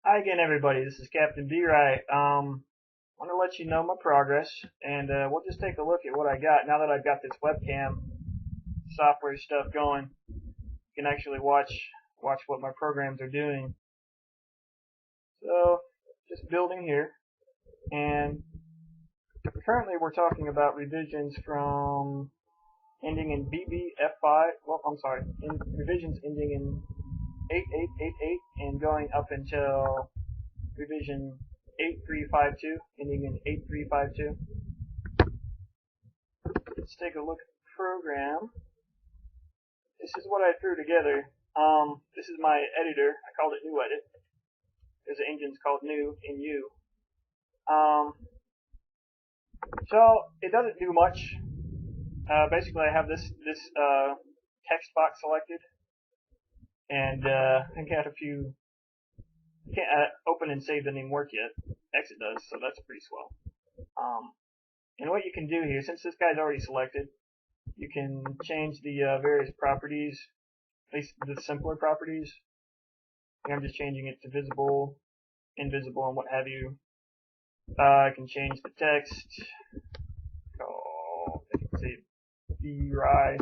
Hi again, everybody. This is Captain B-Rye. I want to let you know my progress, and we'll just take a look at what I got now that I've got this webcam software stuff going. You can actually watch what my programs are doing. So, just building here, and currently we're talking about revisions from ending in BBF5. Well, I'm sorry, revisions ending in 8888 and going up until revision 8352, ending in 8352. Let's take a look at the program. This is what I threw together. This is my editor. I called it New Edit. There's an engine's called New in U. So it doesn't do much. Basically, I have this text box selected, and I got a few. Can't open and save didn't even work yet. Exit does, so that's pretty swell. And what you can do here, since this guy's already selected, you can change the various properties, at least the simpler properties. I'm just changing it to visible, invisible, and what have you. I can change the text. I can say B-Rye.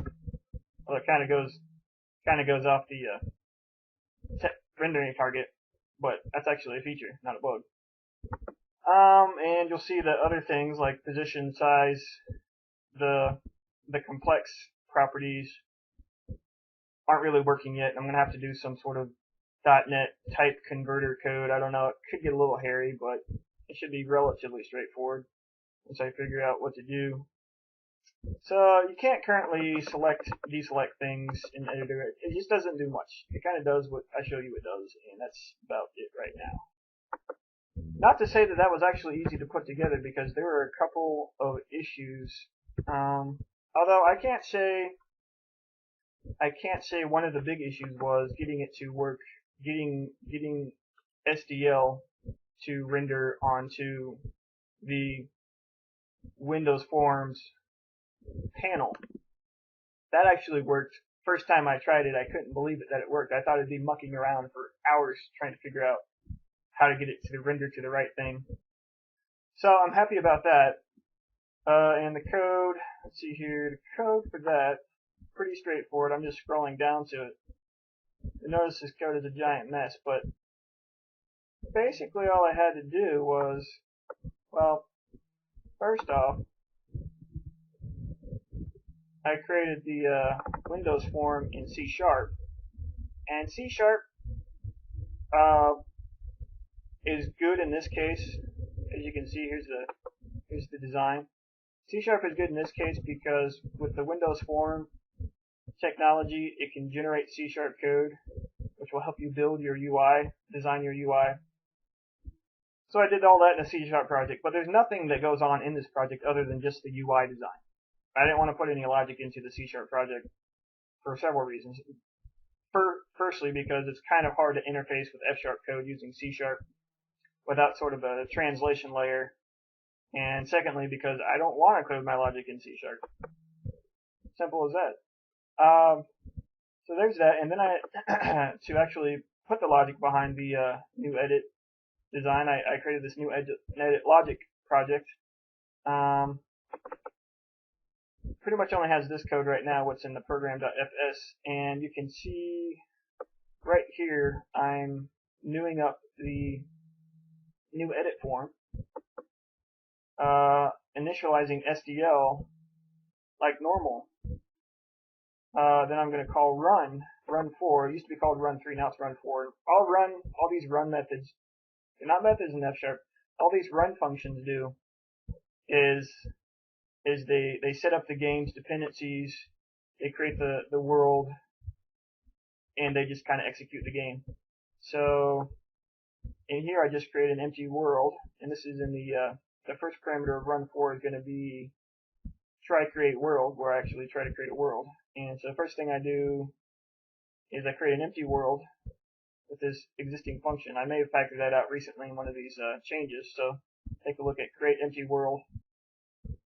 Well, it kind of goes off the rendering target, but that's actually a feature, not a bug. And you'll see that other things like position, size, the complex properties aren't really working yet. I'm going to have to do some sort of .NET type converter code. I don't know. It could get a little hairy, but it should be relatively straightforward once I figure out what to do. So you can't currently deselect things in editor. It just doesn't do much. It kind of does what I show you it does, and that's about it right now. Not to say that that was actually easy to put together, because there were a couple of issues. Although I can't say one of the big issues was getting it to work, getting SDL to render onto the Windows Forms panel. That actually worked. First time I tried it, I couldn't believe it that it worked. I thought I'd be mucking around for hours trying to figure out how to get it to render to the right thing. So I'm happy about that. And the code, let's see here, the code for that, pretty straightforward. I'm just scrolling down to it. You notice this code is a giant mess, but basically all I had to do was, well, first off, I created the Windows form in C#, and C# is good in this case. As you can see, here's the design. C# is good in this case because with the Windows Form technology, it can generate C# code, which will help you build your UI, design your UI. So I did all that in a C# project, but there's nothing that goes on in this project other than just the UI design. I didn't want to put any logic into the C# project for several reasons. Firstly, because it's kind of hard to interface with F# code using C# without sort of a translation layer. And secondly, because I don't want to code my logic in C#. Simple as that. So there's that. And then to actually put the logic behind the new edit design, I created this new edit logic project. Pretty much only has this code right now, what's in the program.fs, and you can see right here I'm newing up the new edit form, initializing SDL like normal. Then I'm going to call run 4. It used to be called run 3, now it's run 4. All these run methods, they're not methods in F#. All these run functions do is they set up the game's dependencies, they create the world, and they just kind of execute the game. So in here I just create an empty world, and this is in the first parameter of run 4 is going to be try create world, where I actually try to create a world. And so the first thing I do is I create an empty world with this existing function. I may have factored that out recently in one of these changes, so take a look at create empty world.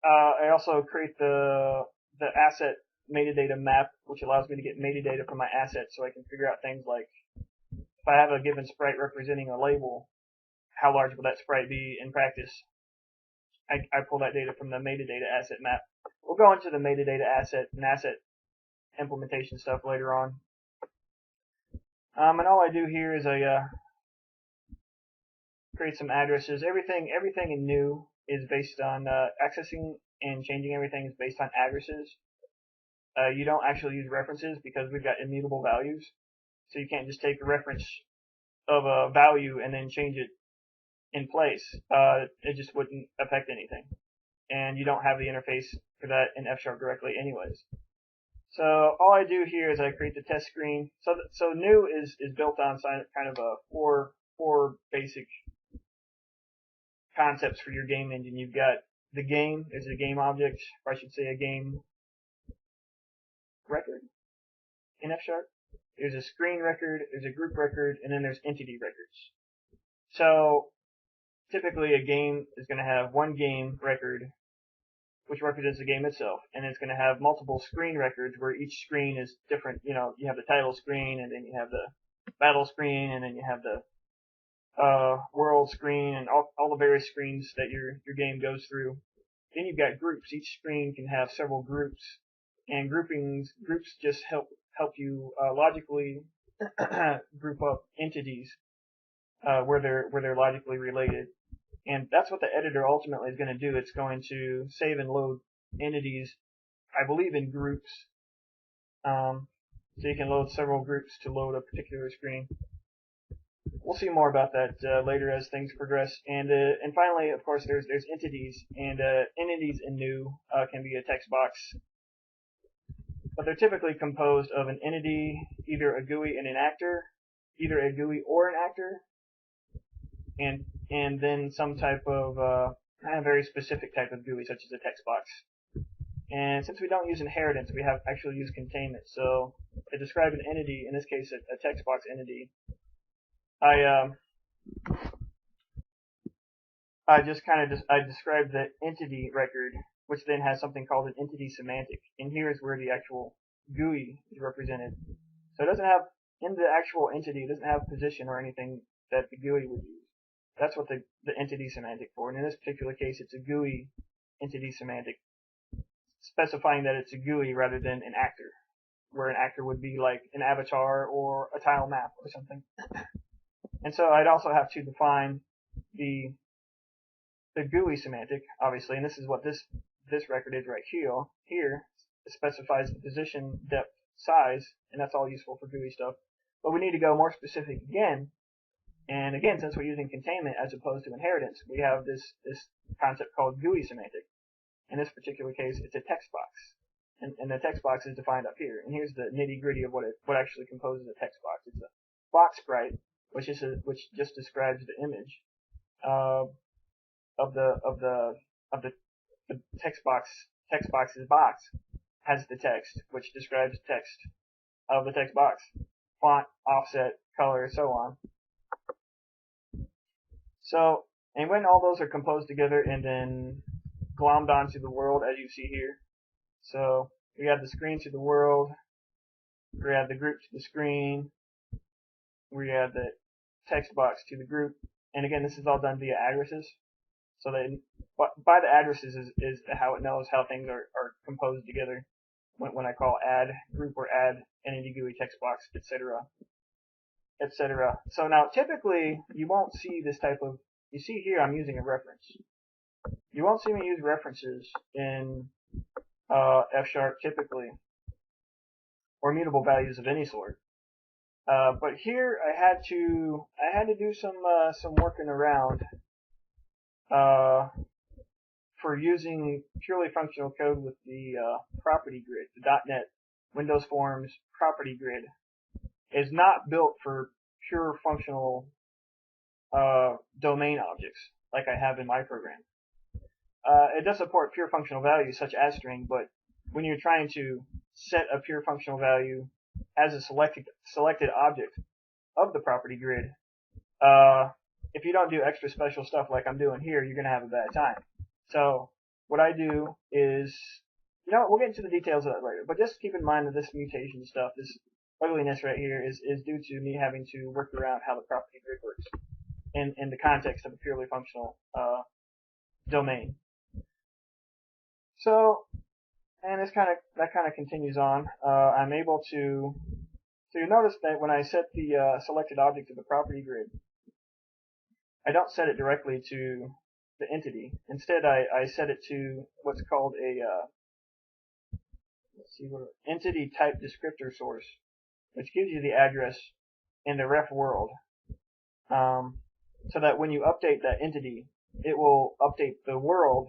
I also create the asset metadata map, which allows me to get metadata from my assets, so I can figure out things like if I have a given sprite representing a label, how large will that sprite be in practice? I pull that data from the metadata asset map. We'll go into the metadata asset and asset implementation stuff later on. And all I do here is I create some addresses. Everything in new is based on accessing and changing everything is based on addresses. You don't actually use references because we've got immutable values. So you can't just take a reference of a value and then change it in place. It just wouldn't affect anything. And you don't have the interface for that in F# directly anyways. So all I do here is I create the test screen. So new is built on kind of a four basic concepts for your game engine. You've got the game, there's a game object, or I should say a game record in F#. There's a screen record, there's a group record, and then there's entity records. So typically a game is going to have one game record, which represents the game itself, and it's going to have multiple screen records where each screen is different. You know, you have the title screen, and then you have the battle screen, and then you have the world screen, and all the various screens that your game goes through. Then you've got groups. Each screen can have several groups, and groups just help you logically group up entities where they're logically related. And that's what the editor ultimately is going to do. It's going to save and load entities, I believe, in groups. So you can load several groups to load a particular screen. We'll see more about that later as things progress. And finally, of course, there's entities, and entities in new can be a text box, but they're typically composed of an entity, either a GUI and an actor, either a GUI or an actor, and then some type of very specific type of GUI, such as a text box. And since we don't use inheritance, we have actually use containment. So to describe an entity, in this case a text box entity, I describe the entity record, which then has something called an entity semantic. And here is where the actual GUI is represented. So it doesn't have, in the actual entity, it doesn't have position or anything that the GUI would use. That's what the entity semantic for. And in this particular case, it's a GUI entity semantic, specifying that it's a GUI rather than an actor, where an actor would be like an avatar or a tile map or something. And so I'd also have to define the GUI semantic, obviously, and this is what this record is right here. Here, it specifies the position, depth, size, and that's all useful for GUI stuff. But we need to go more specific again. And again, since we're using containment as opposed to inheritance, we have this concept called GUI semantic. In this particular case, it's a text box. And the text box is defined up here. And here's the nitty-gritty of what actually composes a text box. It's a box sprite, which just describes the image of the text box. Text box's box has the text, which describes text of the text box, font, offset, color, so on. So, and when all those are composed together and then glommed onto the world, as you see here. So we have the screen to the world, we have the group to the screen, we have the text box to the group, and again, this is all done via addresses. So that by the addresses is how it knows how things are composed together. When I call add group or add entity GUI text box, etc., etc. So now typically you won't see this type of. You see here I'm using a reference. You won't see me use references in F# typically, or mutable values of any sort. But here I had to do some working around for using purely functional code with the property grid. The .NET Windows Forms PropertyGrid is not built for pure functional domain objects like I have in my program. It does support pure functional values such as string, but when you're trying to set a pure functional value as a selected object of the property grid, if you don't do extra special stuff like I'm doing here, you're going to have a bad time. So what I do is, we'll get into the details of that later, but just keep in mind that this mutation stuff, this ugliness right here is due to me having to work around how the property grid works in the context of a purely functional domain. So, and that kind of continues on. I'm able to, so you notice that when I set the selected object to the property grid, I don't set it directly to the entity. Instead, I set it to what's called a entity type descriptor source, which gives you the address in the ref world, so that when you update that entity, it will update the world,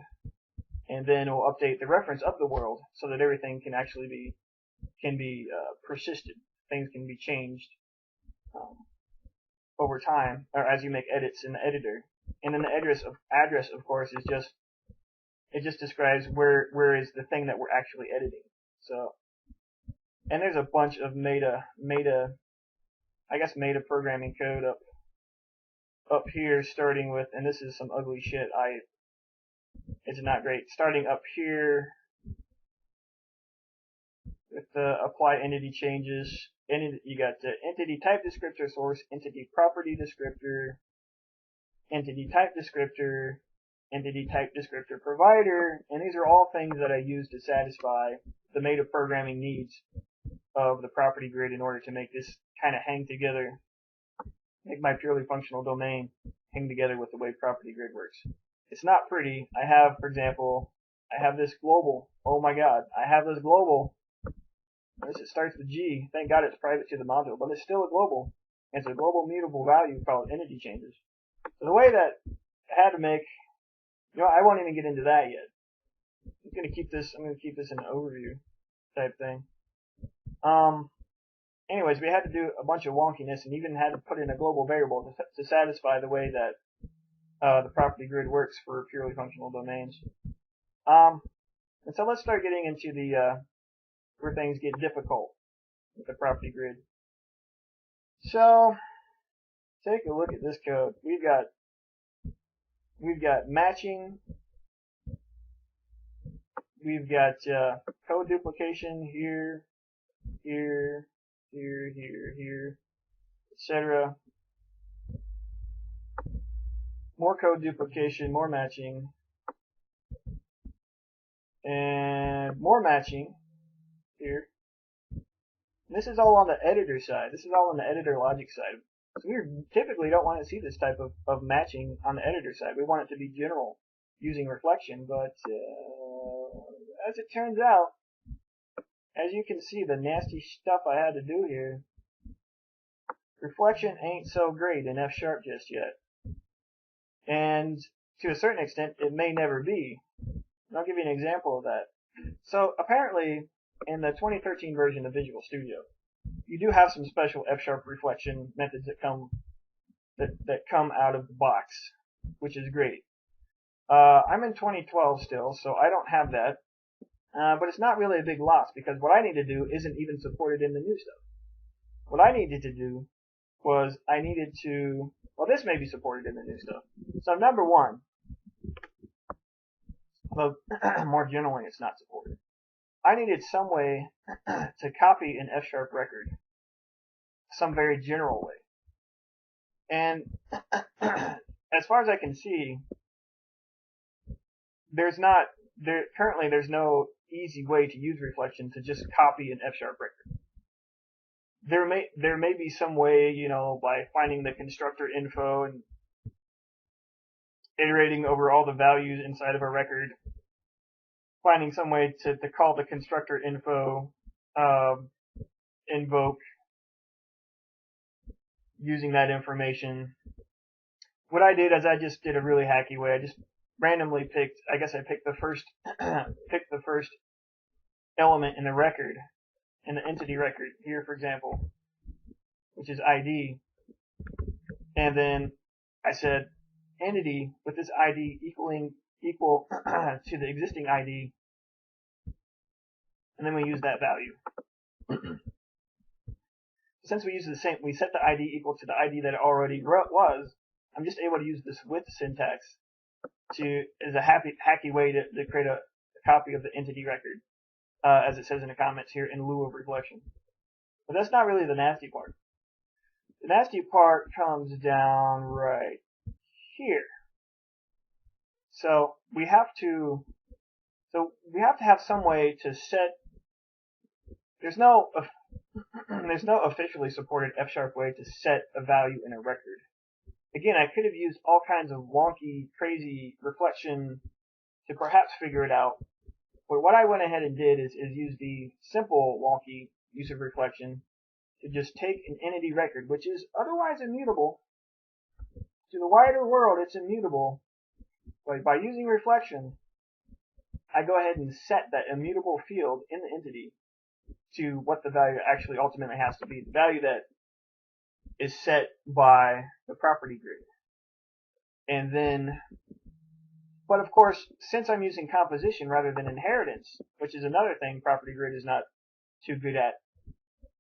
and then it will update the reference of the world, so that everything can actually be persisted. Things can be changed over time, or as you make edits in the editor. And then the address of course is just describes where is the thing that we're actually editing. So, and there's a bunch of meta programming code up here, starting with, and this is some ugly shit. It's not great. Starting up here with the apply entity changes. You got the entity type descriptor source, entity property descriptor, entity type descriptor, entity type descriptor provider, and these are all things that I use to satisfy the meta programming needs of the property grid in order to make this kind of hang together, make my purely functional domain hang together with the way property grid works. It's not pretty. I have, for example, this global. Oh my god, I have this global. It starts with G. Thank God it's private to the module, but it's still a global. It's a global mutable value called entity changes. So the way that I had to make, I won't even get into that yet. I'm going to keep this in an overview type thing. Anyways, we had to do a bunch of wonkiness and even had to put in a global variable to satisfy the way that the property grid works for purely functional domains. And so let's start getting into the where things get difficult with the property grid. So take a look at this code. We've got matching. We've got code duplication here, here, etc. More code duplication, more matching, and more matching here. And this is all on the editor side. This is all on the editor logic side. So we typically don't want to see this type of matching on the editor side. We want it to be general using reflection, but as it turns out, as you can see, the nasty stuff I had to do here, reflection ain't so great in F# just yet. And to a certain extent, it may never be. And I'll give you an example of that. So apparently, in the 2013 version of Visual Studio, you do have some special F# reflection methods that come out of the box, which is great. I'm in 2012 still, so I don't have that. But it's not really a big loss, because what I need to do isn't even supported in the new stuff. What I needed to do was this may be supported in the new stuff. So number one, well, more generally it's not supported. I needed some way to copy an F# record, some very general way. And as far as I can see, currently there's no easy way to use reflection to just copy an F# record. There may be some way, by finding the constructor info and iterating over all the values inside of a record, finding some way to call the constructor info invoke using that information. What I did is I just did a really hacky way. I just randomly picked the first element in the record, in the entity record here, for example, which is ID, and then I said entity with this ID equal to the existing ID, and then we use that value. Since we set the ID equal to the ID that it already was, I'm just able to use this with syntax as a hacky way to create a copy of the entity record, as it says in the comments here, in lieu of reflection. But that's not really the nasty part. The nasty part comes down right here. So we have to have some way to set. There's no officially supported F# way to set a value in a record. Again, I could have used all kinds of wonky, crazy reflection to perhaps figure it out. But what I went ahead and did is use the simple wonky use of reflection to just take an entity record, which is otherwise immutable. To the wider world, it's immutable. But by using reflection, I go ahead and set that immutable field in the entity to what the value actually ultimately has to be. The value that is set by the property grid. And then, but of course, since I'm using composition rather than inheritance, which is another thing property grid is not too good at,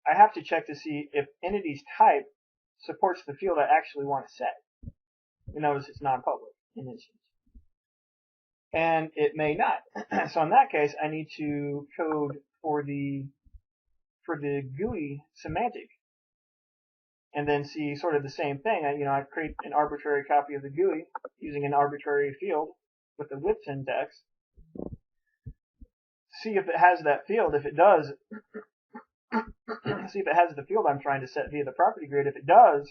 I have to check to see if entity's type supports the field I actually want to set. You notice it's non-public in instance. And it may not. So in that case, I need to code for the GUI semantic. And then see sort of the same thing. I create an arbitrary copy of the GUI using an arbitrary field with the with syntax. See if it has that field. If it does, see if it has the field I'm trying to set via the property grid. If it does,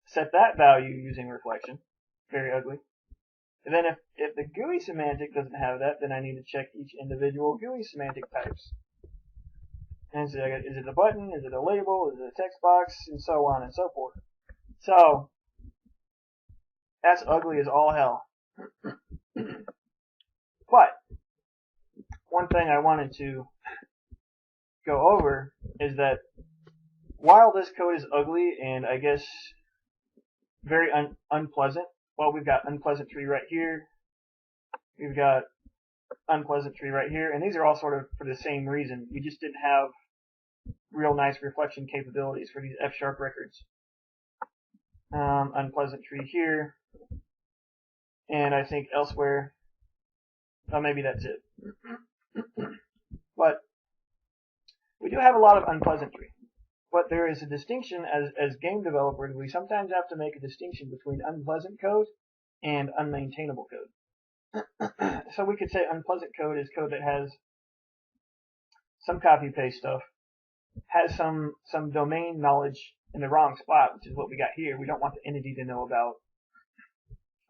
set that value using reflection. Very ugly. And then if the GUI semantic doesn't have that, then I need to check each individual GUI semantic types. And is it a button? Is it a label? Is it a text box? And so on and so forth. So that's ugly as all hell. But one thing I wanted to go over is that while this code is ugly and I guess very unpleasant, well, we've got unpleasant tree right here. We've got unpleasant tree right here. And these are all sort of for the same reason. We just didn't have real nice reflection capabilities for these F# records. Unpleasant tree here. And I think elsewhere, well, maybe that's it. But we do have a lot of unpleasant tree. But there is a distinction as game developers. We sometimes have to make a distinction between unpleasant code and unmaintainable code. So we could say unpleasant code is code that has some copy paste stuff, has some domain knowledge in the wrong spot, which is what we got here. We don't want the entity to know about.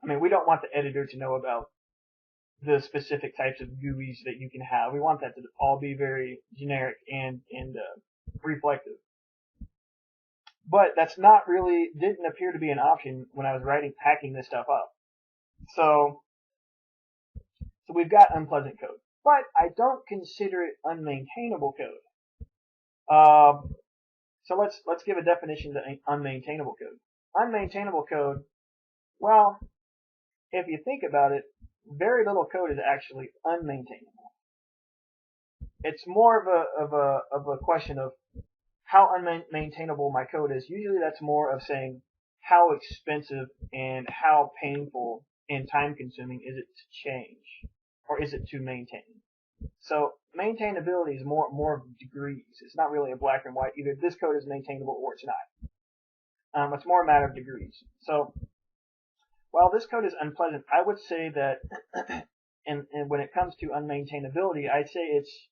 We don't want the editor to know about the specific types of GUIs that you can have. We want that to all be very generic and reflective. But that's not really, didn't appear to be an option when I was hacking this stuff up. So we've got unpleasant code. But I don't consider it unmaintainable code. So let's give a definition to unmaintainable code. Unmaintainable code, well, if you think about it, very little code is actually unmaintainable. It's more of a question of how unmaintainable my code is. Usually that's more of saying how expensive and how painful and time consuming is it to change, or is it to maintain. So maintainability is more of degrees. It's not really a black and white. Either this code is maintainable or it's not. It's more a matter of degrees. So while this code is unpleasant, I would say that and when it comes to unmaintainability, I'd say it's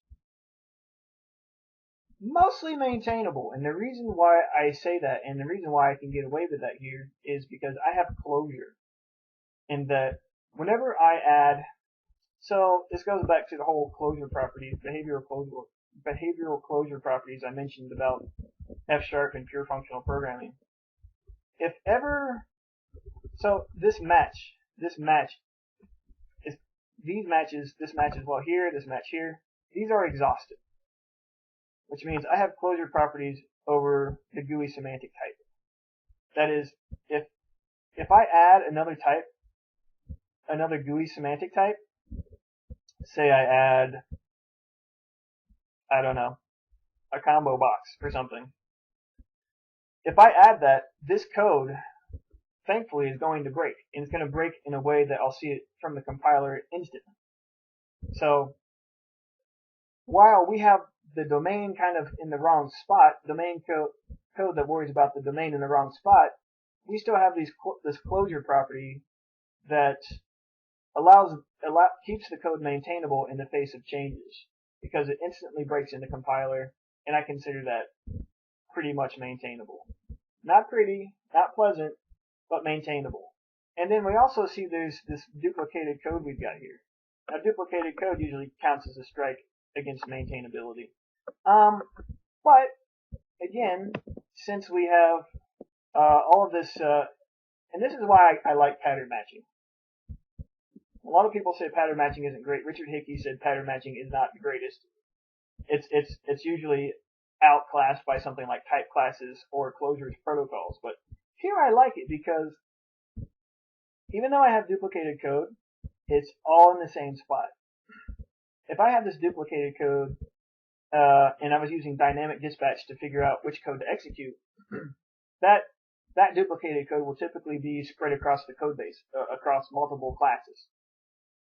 mostly maintainable. And the reason why I say that, and the reason why I can get away with that here, is because I have closure. And that whenever I add, so this goes back to the whole closure properties, behavioral closure properties I mentioned about F# and pure functional programming. If ever, so this match is, these matches, this match as well here, this match here, these are exhaustive. Which means I have closure properties over the GUI semantic type. That is, if I add another type, another GUI semantic type, say I add, I don't know, a combo box or something. If I add that, this code, thankfully, is going to break. And it's going to break in a way that I'll see it from the compiler instantly. So while we have the domain kind of in the wrong spot, domain code that worries about the domain in the wrong spot, we still have this closure property that keeps the code maintainable in the face of changes, because it instantly breaks into compiler, and I consider that pretty much maintainable. Not pretty, not pleasant, but maintainable. And then we also see there's this duplicated code we've got here. Now, duplicated code usually counts as a strike against maintainability. But again, since we have all of this, and this is why I like pattern matching. A lot of people say pattern matching isn't great. Richard Hickey said pattern matching is not the greatest. It's usually outclassed by something like type classes or closures protocols. But here I like it because even though I have duplicated code, it's all in the same spot. If I have this duplicated code, and I was using dynamic dispatch to figure out which code to execute, that duplicated code will typically be spread across the code base, across multiple classes.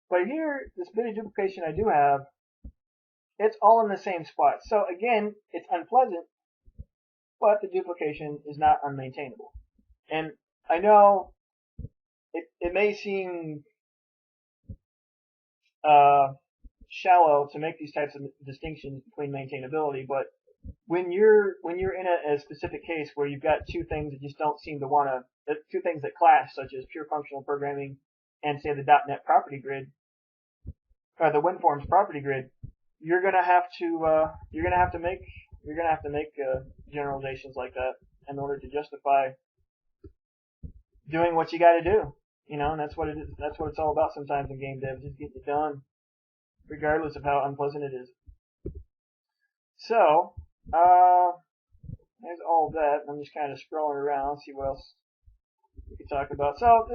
But here, this bit of duplication I do have, it's all in the same spot. So again, it's unpleasant, but the duplication is not unmaintainable. And I know it may seem shallow to make these types of distinctions between maintainability, but when you're in a specific case where you've got two things that just don't seem to two things that clash, such as pure functional programming and say the .NET property grid, or the WinForms PropertyGrid, you're gonna have to make generalizations like that in order to justify doing what you got to do. And that's what it is. That's what it's all about sometimes in game dev, just getting it done, regardless of how unpleasant it is. So, there's all that. I'm just kind of scrolling around, see what else we can talk about. So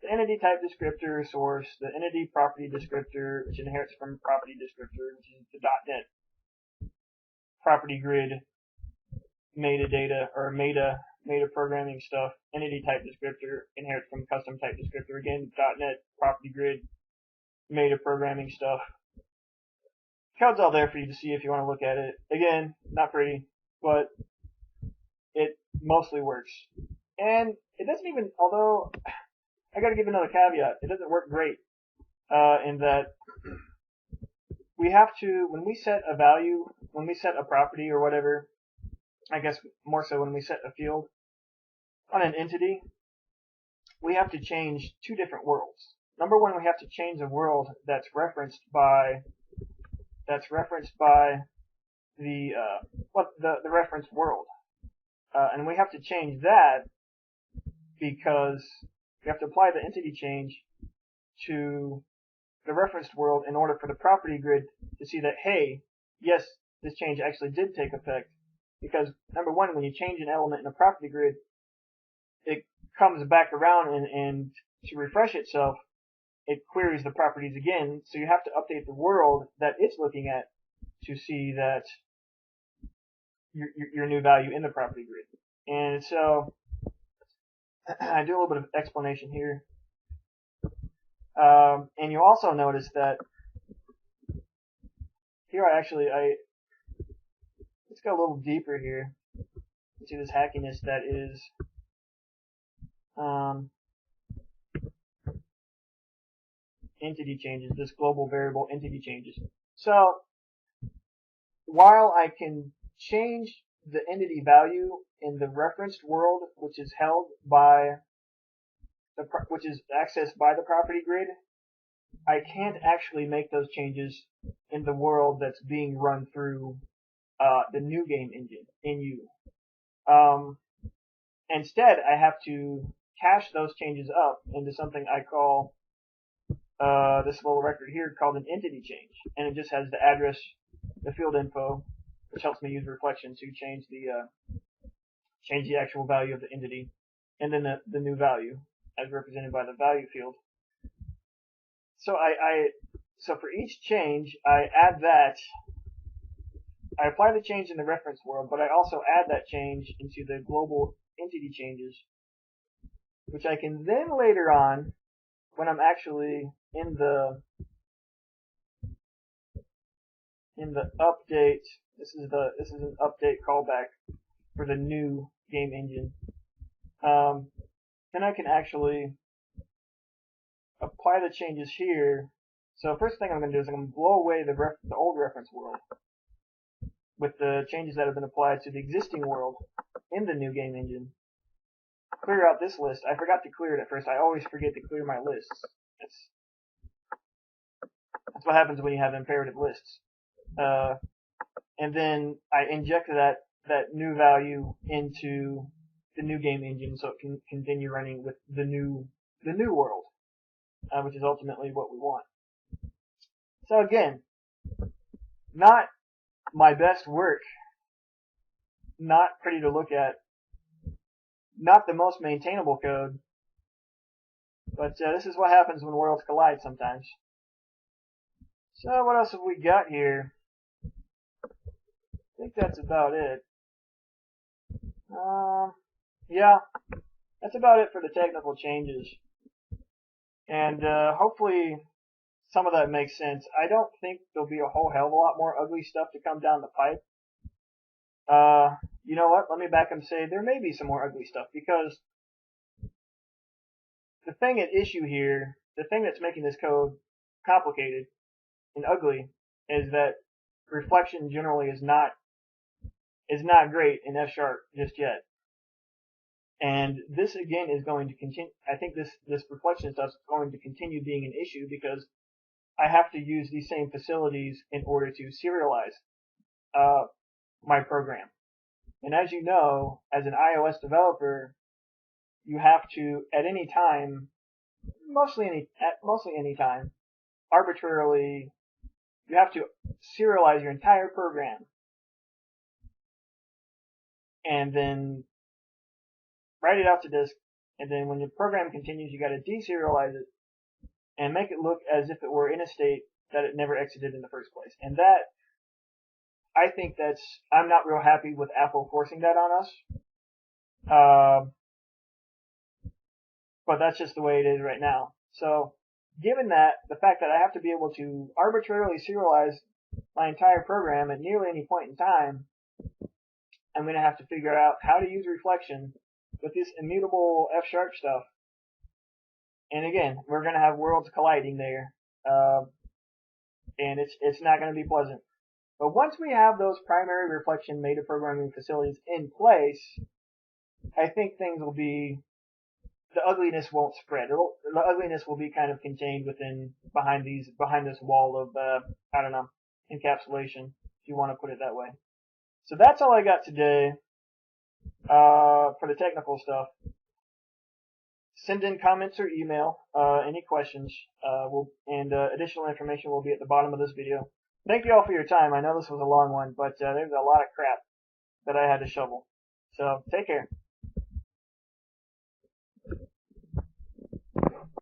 the entity type descriptor source, the entity property descriptor, which inherits from property descriptor, which is the .NET property grid metadata or meta programming stuff. Entity type descriptor inherits from custom type descriptor. Again, .NET property grid meta programming stuff. Code's all there for you to see if you want to look at it. Again, not pretty, but it mostly works. And it doesn't even, although I got to give another caveat, it doesn't work great in that we have to, when we set a value, when we set a property or whatever, I guess more so when we set a field on an entity, we have to change two different worlds. Number one, we have to change a world that's referenced by the reference world, and we have to change that because we have to apply the entity change to the referenced world in order for the property grid to see that, hey, yes, this change actually did take effect. Because number one, when you change an element in a property grid, it comes back around and to refresh itself, it queries the properties again. So you have to update the world that it's looking at to see that your new value in the property grid. And so I do a little bit of explanation here. And you'll also notice that here let's go a little deeper here into this hackiness that is entity changes, this global variable entity changes. So while I can change the entity value in the referenced world, which is held by which is accessed by the property grid, I can't actually make those changes in the world that's being run through the new game engine, NU. Instead, I have to cache those changes up into something I call this little record here called an entity change, and it just has the address, the field info, which helps me use reflection to change the actual value of the entity, and then the new value as represented by the value field. So so for each change, I apply the change in the reference world, but I also add that change into the global entity changes, which I can then later on, when I'm actually in the in the update, this is an update callback for the new game engine. Then I can actually apply the changes here. So first thing I'm going to do is I'm going to blow away the old reference world with the changes that have been applied to the existing world in the new game engine. Clear out this list. I forgot to clear it at first. I always forget to clear my lists. That's what happens when you have imperative lists. And then I inject that new value into the new game engine so it can continue running with the new world, which is ultimately what we want. So again, not my best work, not pretty to look at, not the most maintainable code, but this is what happens when worlds collide sometimes. So what else have we got here? I think that's about it. Yeah, that's about it for the technical changes. And hopefully some of that makes sense. I don't think there'll be a whole hell of a lot more ugly stuff to come down the pipe. You know what? Let me back up and say there may be some more ugly stuff, because the thing at issue here, the thing that's making this code complicated and ugly, is that reflection generally is not great in F# just yet. And this again is going to continue. I think this reflection stuff is going to continue being an issue because I have to use these same facilities in order to serialize my program. And as you know, as an iOS developer, you have to at any time, mostly any time, arbitrarily, you have to serialize your entire program, and then write it out to disk, and then when your program continues, you got to deserialize it and make it look as if it were in a state that it never exited in the first place. And that, I think I'm not real happy with Apple forcing that on us. But that's just the way it is right now. So, given that, the fact that I have to be able to arbitrarily serialize my entire program at nearly any point in time, I'm going to have to figure out how to use reflection with this immutable F# stuff. And again, we're going to have worlds colliding there. And it's not going to be pleasant. But once we have those primary reflection metaprogramming facilities in place, I think things will be, the ugliness won't spread. The ugliness will be kind of contained behind this wall of, I don't know, encapsulation, if you want to put it that way. So that's all I got today, for the technical stuff. Send in comments or email, any questions, and additional information will be at the bottom of this video. Thank you all for your time. I know this was a long one, but there's a lot of crap that I had to shovel. So take care.